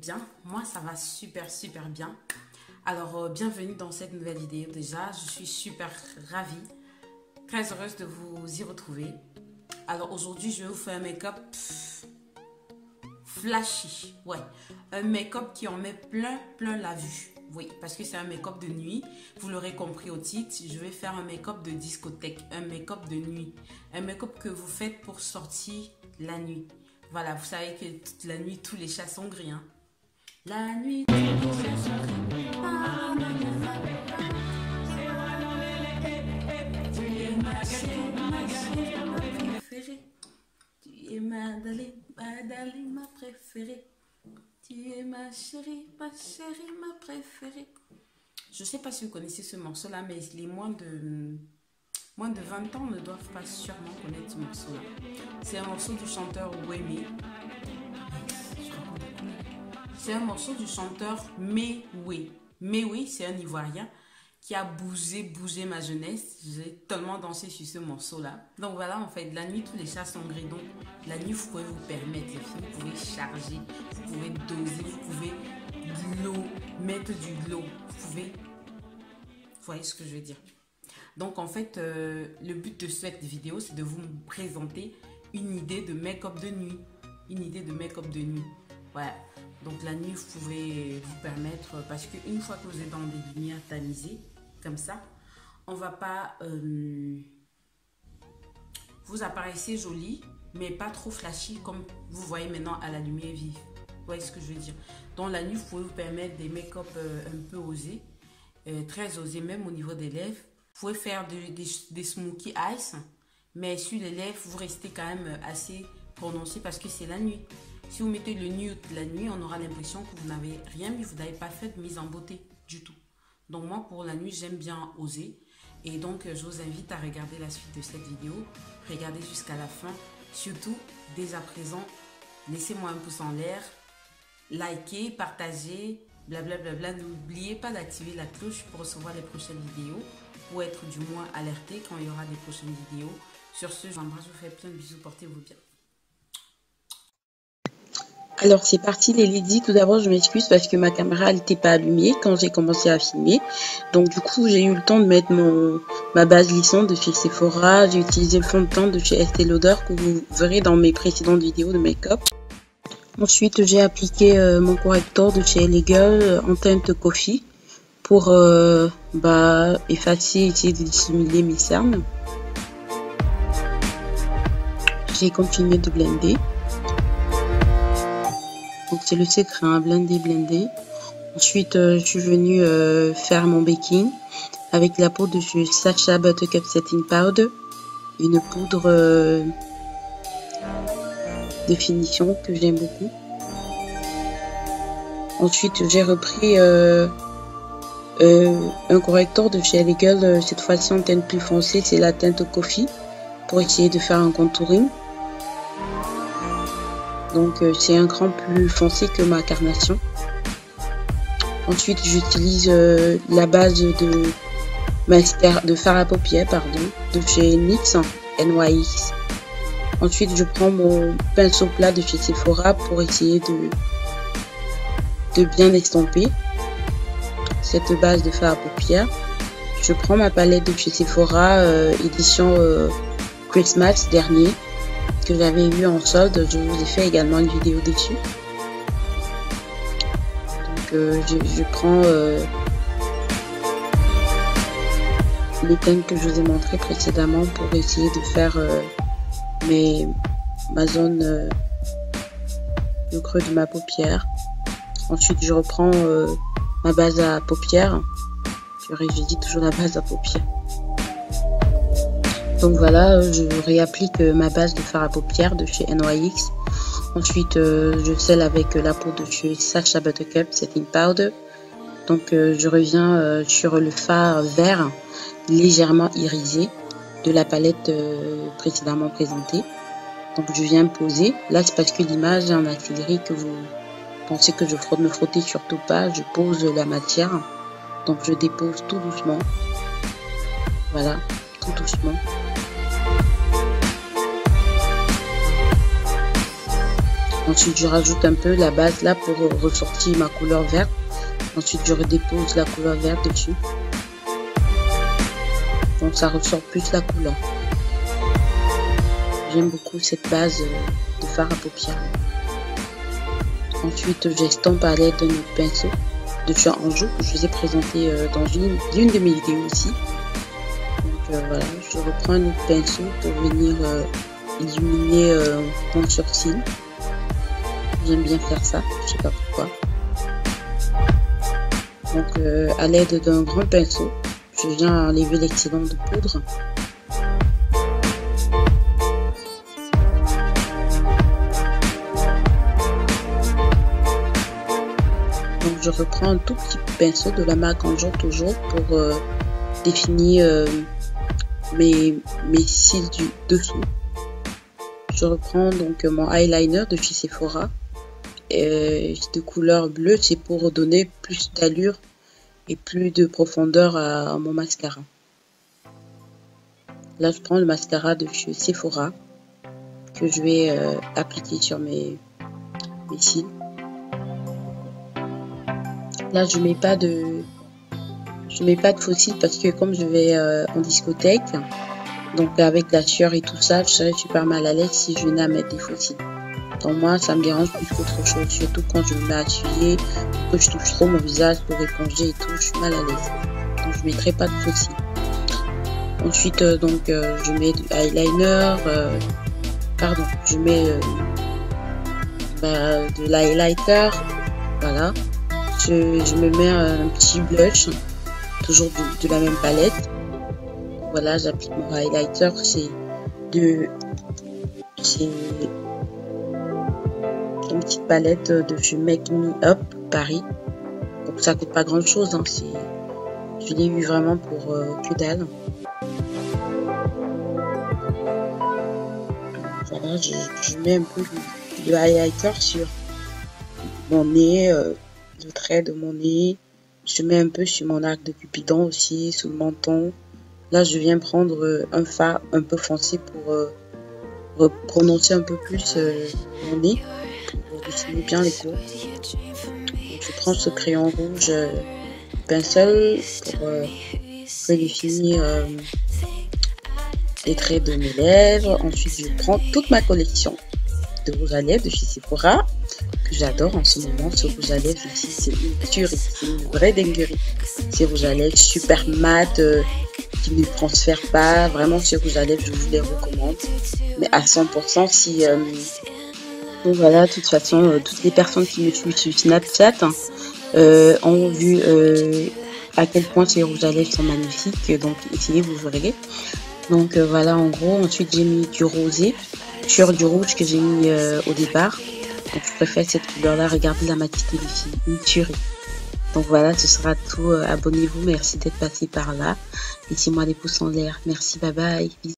bien? Moi, ça va super bien. Alors, bienvenue dans cette nouvelle vidéo. Déjà, je suis super ravie, très heureuse de vous y retrouver. Alors, aujourd'hui, je vais vous faire un make-up flashy. Ouais, un make-up qui en met plein la vue. Oui, parce que c'est un make-up de nuit. Vous l'aurez compris au titre, je vais faire un make-up de discothèque, un make-up de nuit. Un make-up que vous faites pour sortir la nuit. Voilà, vous savez que toute la nuit, tous les chats sont gris. Hein. La nuit, tous les chats sont gris. Tu es ma chérie, ma préférée. Tu es Madeleine, ma préférée. Tu es ma chérie, ma préférée. Je ne sais pas si vous connaissez ce morceau-là, mais les moins de 20 ans ne doivent pas sûrement connaître ce morceau-là. C'est un morceau du chanteur Wémé. C'est un morceau du chanteur Méwé. Méwé, c'est un Ivoirien qui a bougé ma jeunesse. J'ai tellement dansé sur ce morceau-là. Donc voilà, en fait, la nuit, tous les chats sont gris. Donc la nuit, vous pouvez vous permettre, les filles, vous pouvez charger, vous pouvez doser, vous pouvez mettre du glow. Vous pouvez... Vous voyez ce que je veux dire? Donc en fait, le but de cette vidéo, c'est de vous présenter une idée de make-up de nuit. Une idée de make-up de nuit. Voilà. Donc la nuit, vous pouvez vous permettre, parce qu'une fois que vous êtes dans des lumières tamisées, comme ça, on va pas... vous apparaissez jolie, mais pas trop flashy comme vous voyez maintenant à la lumière vive. Vous voyez ce que je veux dire? Dans la nuit, vous pouvez vous permettre des make-up un peu osés, très osés, même au niveau des lèvres. Vous pouvez faire des smokey eyes, mais sur les lèvres, vous restez quand même assez prononcé parce que c'est la nuit. Si vous mettez le nude la nuit, on aura l'impression que vous n'avez rien mis, vous n'avez pas fait de mise en beauté du tout. Donc moi, pour la nuit, j'aime bien oser. Et donc, je vous invite à regarder la suite de cette vidéo. Regardez jusqu'à la fin. Surtout, dès à présent, laissez-moi un pouce en l'air. Likez, partagez, blablabla. N'oubliez pas d'activer la cloche pour recevoir les prochaines vidéos. Pour être du moins alerté quand il y aura des prochaines vidéos. Sur ce, je vous embrasse, je vous fais plein de bisous, portez-vous bien. Alors c'est parti les ladies, tout d'abord je m'excuse parce que ma caméra n'était pas allumée quand j'ai commencé à filmer. Donc du coup j'ai eu le temps de mettre ma base lissante de chez Sephora, j'ai utilisé le fond de teint de chez Estée Lauder que vous verrez dans mes précédentes vidéos de make-up. Ensuite j'ai appliqué mon correcteur de chez LA Girl en teinte coffee pour effacer, essayer de dissimuler mes cernes. J'ai continué de blender. Donc c'est le secret, hein, blender. Ensuite, je suis venue faire mon baking avec la poudre de chez Sacha Buttercup Setting Powder, une poudre de finition que j'aime beaucoup. Ensuite, j'ai repris un correcteur de chez LA Girl, cette fois-ci en teinte plus foncée, c'est la teinte coffee, pour essayer de faire un contouring. Donc c'est un cran plus foncé que ma carnation. Ensuite j'utilise la base de fard à paupières de chez NYX. Ensuite je prends mon pinceau plat de chez Sephora pour essayer de bien estomper cette base de fard à paupières. Je prends ma palette de chez Sephora édition Christmas dernier, que j'avais eu en solde, je vous ai fait également une vidéo dessus. Donc je prends les teintes que je vous ai montré précédemment pour essayer de faire ma zone, le creux de ma paupière. Ensuite je reprends ma base à paupières. Je dis toujours la base à paupières. Donc voilà, je réapplique ma base de fard à paupières de chez NYX. Ensuite, je scelle avec la poudre de chez Sacha Buttercup Setting Powder. Donc je reviens sur le fard vert légèrement irisé de la palette précédemment présentée. Donc je viens poser. Là c'est parce que l'image est en accéléré que vous pensez que je me frotter surtout pas. Je pose la matière. Donc je dépose tout doucement. Voilà, tout doucement. Ensuite, je rajoute un peu la base là pour ressortir ma couleur verte. Ensuite, je redépose la couleur verte dessus. Donc, ça ressort plus la couleur. J'aime beaucoup cette base de fard à paupières. Ensuite, j'estompe à l'aide de notre pinceau de chez Anjou. Je vous ai présenté dans une de mes vidéos aussi. Donc voilà, je reprends un autre pinceau pour venir illuminer mon sourcil. J'aime bien faire ça, je sais pas pourquoi. Donc à l'aide d'un grand pinceau, je viens enlever l'excédent de poudre. Donc je reprends un tout petit pinceau de la marque Anjou toujours pour définir mes cils du dessous. Je reprends donc mon eyeliner de chez Sephora de couleur bleue, c'est pour donner plus d'allure et plus de profondeur à mon mascara. Là je prends le mascara de chez Sephora que je vais appliquer sur mes cils. Là je mets pas de faux cils parce que comme je vais en discothèque, donc avec la sueur et tout ça, je serais super mal à l'aise si je venais à mettre des faux cils. Donc moi ça me dérange plus qu'autre chose, surtout quand je me mets à essuyer, que je touche trop mon visage pour éponger et tout, je suis mal à l'aise. Donc je mettrai pas de faux cils. Ensuite donc je mets du eyeliner, je mets de l'highlighter, voilà. Je me mets un petit blush, toujours de la même palette. Voilà, j'applique mon highlighter, c'est une petite palette de chez Make Me Up Paris. Donc ça coûte pas grand chose, hein, je l'ai eu vraiment pour que dalle. Voilà, je mets un peu de highlighter sur mon nez, le trait de mon nez. Je mets un peu sur mon arc de Cupidon aussi, sous le menton. Là, je viens prendre un fard un peu foncé pour prononcer un peu plus mon nez, pour dessiner bien les courbes. Donc, je prends ce crayon rouge pinceau pour redéfinir les traits de mes lèvres. Ensuite, je prends toute ma collection de rouge à lèvres de chez Sephora, que j'adore en ce moment. Ce rouge à lèvres ici, c'est une tuerie, c'est une vraie dinguerie. C'est rouge à lèvres super mat, qui ne transfère pas. Vraiment, ce rouge à lèvres, je vous les recommande. Mais à 100%, si... Donc voilà, de toute façon, toutes les personnes qui me suivent sur Snapchat ont vu à quel point ces rouges à lèvres sont magnifiques. Donc, essayez, vous verrez. Donc voilà, en gros, ensuite j'ai mis du rosé sur du rouge que j'ai mis au départ. Donc je préfère cette couleur là, regardez la matité des filles, une tuerie. Donc voilà, ce sera tout, abonnez-vous, merci d'être passé par là. Laissez-moi des pouces en l'air, merci, bye bye, bisous.